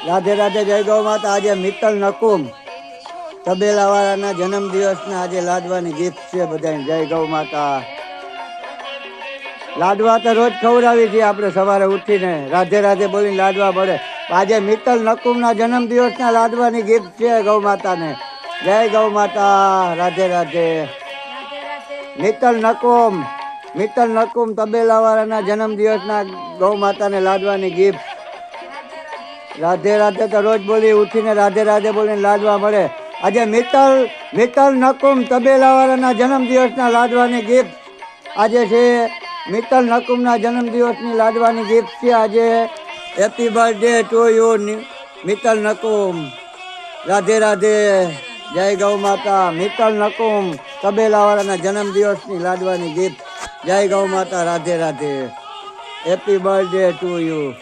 રાધે રાધે, જય ગૌ માતા। આજે મિત્તલ નકુમ તબેલા વાળાના જન્મદિવસના આજે લાડવાની ગિફ્ટ છે બધાને। જય ગૌ માતા। લાડવા તો રોજ ખવડાવી છીએ આપણે સવારે ઉઠીને, રાધે રાધે બોલીને લાડવા મળે। આજે મિત્તલ નકુમના જન્મદિવસના લાડવાની ગિફ્ટ છે ગૌ માતાને। જય ગૌ માતા, રાધે રાધે। મિત્તલ નકુમ તબેલા વાળાના જન્મદિવસના ગૌ માતાને લાડવાની ગિફ્ટ। રાધે રાધે તો રોજ બોલી ઉઠીને રાધે રાધે બોલીને લાડવા મળે। આજે મિત્તલ નકુમ તબેલા વાળાના જન્મદિવસના લાડવાની ગિફ્ટ આજે છે। મિત્તલ નકુમના જન્મદિવસની લાડવાની ગિફ્ટ છે આજે। Happy birthday to you Mittal Nakum. Radhe Radhe, જય ગૌ માતા। મિત્તલ નકુમ તબેલા વાળાના જન્મદિવસની લાડવાની ગિફ્ટ। જય ગૌ માતા, Radhe Radhe, happy birthday to you.